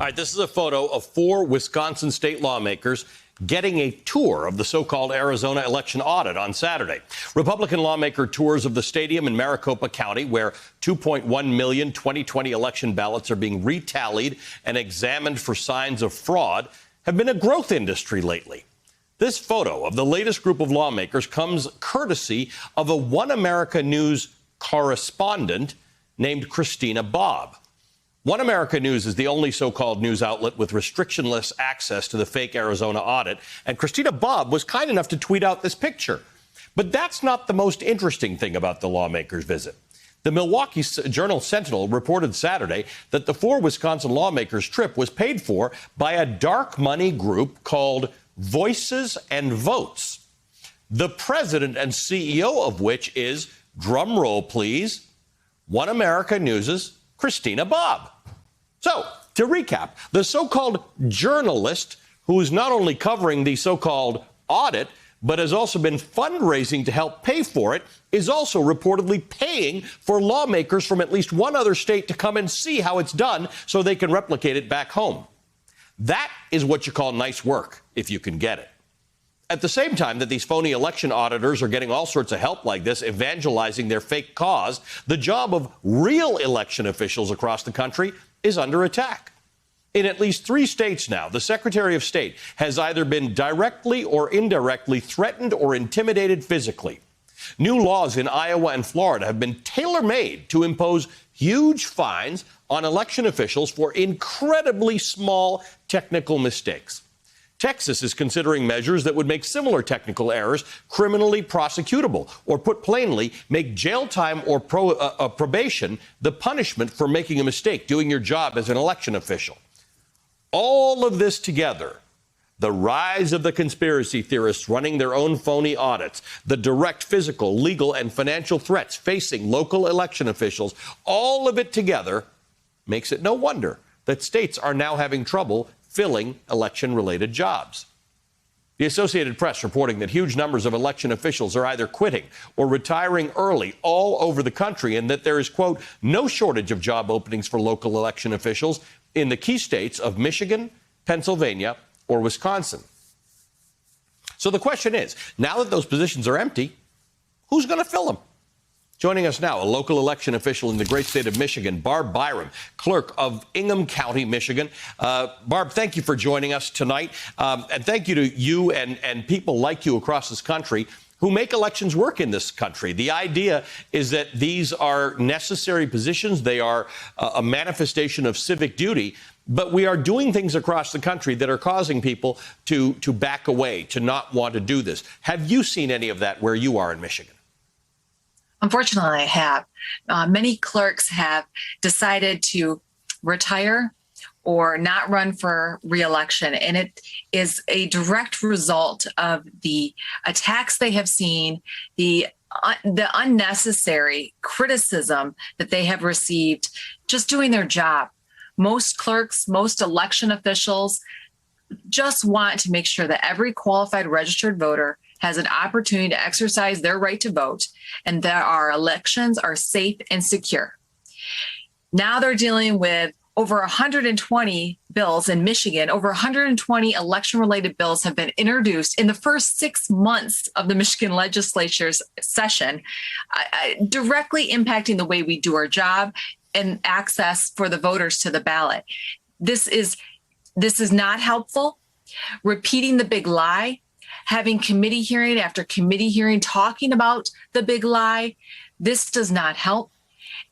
All right, this is a photo of 4 Wisconsin state lawmakers getting a tour of the so-called Arizona election audit on Saturday. Republican lawmaker tours of the stadium in Maricopa County, where 2.1 million 2020 election ballots are being retallied and examined for signs of fraud, have been a growth industry lately. This photo of the latest group of lawmakers comes courtesy of a One America News correspondent named Christina Bobb. One America News is the only so-called news outlet with restrictionless access to the fake Arizona audit, and Christina Bobb was kind enough to tweet out this picture. But that's not the most interesting thing about the lawmakers' visit. The Milwaukee Journal-Sentinel reported Saturday that the 4 Wisconsin lawmakers' trip was paid for by a dark money group called Voices and Votes, the president and CEO of which is, drum roll please, One America News' Christina Bobb. So, to recap, the so-called journalist who is not only covering the so-called audit, but has also been fundraising to help pay for it, is also reportedly paying for lawmakers from at least one other state to come and see how it's done so they can replicate it back home. That is what you call nice work, if you can get it. At the same time that these phony election auditors are getting all sorts of help like this, evangelizing their fake cause, the job of real election officials across the country is under attack. In at least 3 states now, the Secretary of State has either been directly or indirectly threatened or intimidated physically. New laws in Iowa and Florida have been tailor-made to impose huge fines on election officials for incredibly small technical mistakes. Texas is considering measures that would make similar technical errors criminally prosecutable, or put plainly, make jail time or probation the punishment for making a mistake, doing your job as an election official. All of this together, the rise of the conspiracy theorists running their own phony audits, the direct physical, legal, and financial threats facing local election officials, all of it together makes it no wonder that states are now having trouble filling election-related jobs. The Associated Press reporting that huge numbers of election officials are either quitting or retiring early all over the country, and that there is, quote, no shortage of job openings for local election officials in the key states of Michigan, Pennsylvania, or Wisconsin. So the question is, now that those positions are empty, who's going to fill them? Joining us now, a local election official in the great state of Michigan, Barb Byram, clerk of Ingham County, Michigan. Barb, thank you for joining us tonight. And thank you to you and people like you across this country who make elections work in this country. The idea is that these are necessary positions. They are a manifestation of civic duty. But we are doing things across the country that are causing people to back away, to not want to do this. Have you seen any of that where you are in Michigan? Unfortunately, I have. Many clerks have decided to retire or not run for re-election, and it is a direct result of the attacks they have seen, the unnecessary criticism that they have received just doing their job. Most clerks, most election officials just want to make sure that every qualified registered voter has an opportunity to exercise their right to vote and that our elections are safe and secure. Now they're dealing with over 120 bills in Michigan. Over 120 election-related bills have been introduced in the first 6 months of the Michigan legislature's session, directly impacting the way we do our job and access for the voters to the ballot. This is not helpful. Repeating the big lie, having committee hearing after committee hearing talking about the big lie, this does not help.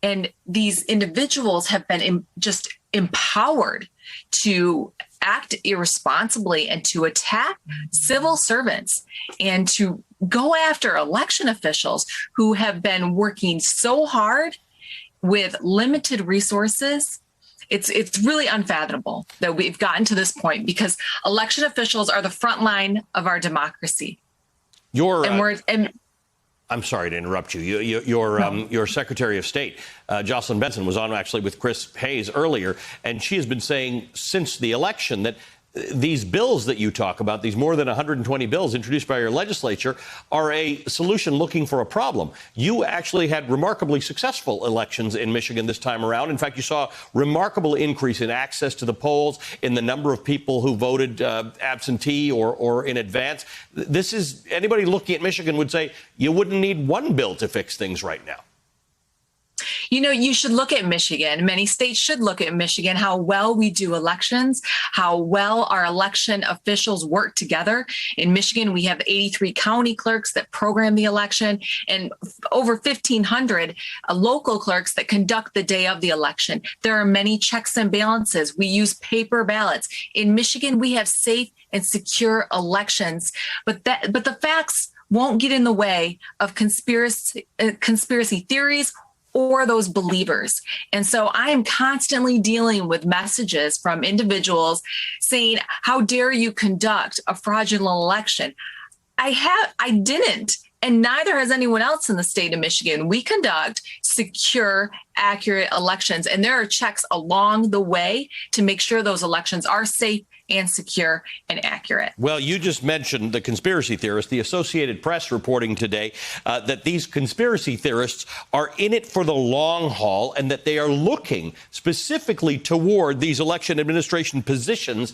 And these individuals have been just empowered to act irresponsibly and to attack civil servants and to go after election officials who have been working so hard with limited resources. It's really unfathomable that we've gotten to this point, because election officials are the front line of our democracy. I'm sorry to interrupt you. Your Secretary of State, Jocelyn Benson, was on actually with Chris Hayes earlier, and she has been saying since the election that these bills that you talk about, these more than 120 bills introduced by your legislature, are a solution looking for a problem. You actually had remarkably successful elections in Michigan this time around. In fact, you saw a remarkable increase in access to the polls, in the number of people who voted absentee or in advance. This is, anybody looking at Michigan would say you wouldn't need one bill to fix things right now. You know, you should look at Michigan. Many states should look at Michigan, how well we do elections, how well our election officials work together. In Michigan, we have 83 county clerks that program the election and over 1,500 local clerks that conduct the day of the election. There are many checks and balances. We use paper ballots. In Michigan, we have safe and secure elections, but the facts won't get in the way of conspiracy theories or those believers. And so I am constantly dealing with messages from individuals saying, how dare you conduct a fraudulent election? I didn't, and neither has anyone else in the state of Michigan. We conduct secure, accurate elections, and there are checks along the way to make sure those elections are safe and secure and accurate. Well, you just mentioned the conspiracy theorists. The Associated Press reporting today that these conspiracy theorists are in it for the long haul and that they are looking specifically toward these election administration positions,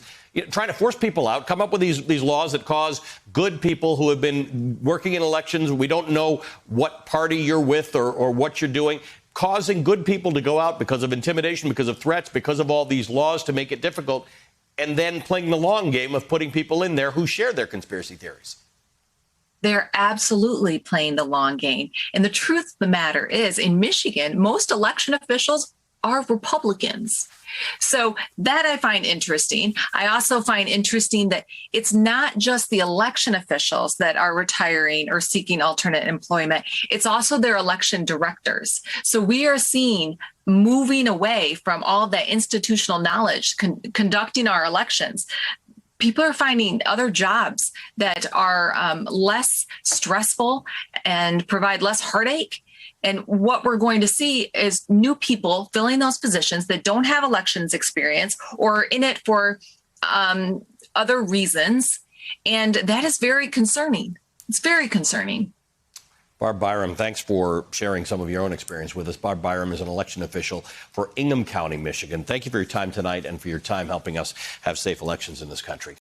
trying to force people out, come up with these laws that cause good people who have been working in elections. We don't know what party you're with or what you're doing, causing good people to go out because of intimidation, because of threats, because of all these laws to make it difficult, and then playing the long game of putting people in there who share their conspiracy theories. They're absolutely playing the long game. And the truth of the matter is, in Michigan, most election officials are Republicans. So that I find interesting. I also find interesting that it's not just the election officials that are retiring or seeking alternate employment. It's also their election directors. So we are seeing moving away from all that institutional knowledge conducting our elections. People are finding other jobs that are less stressful and provide less heartache. And what we're going to see is new people filling those positions that don't have elections experience or in it for other reasons. And that is very concerning. It's very concerning. Barb Byram, thanks for sharing some of your own experience with us. Barb Byram is an election official for Ingham County, Michigan. Thank you for your time tonight and for your time helping us have safe elections in this country.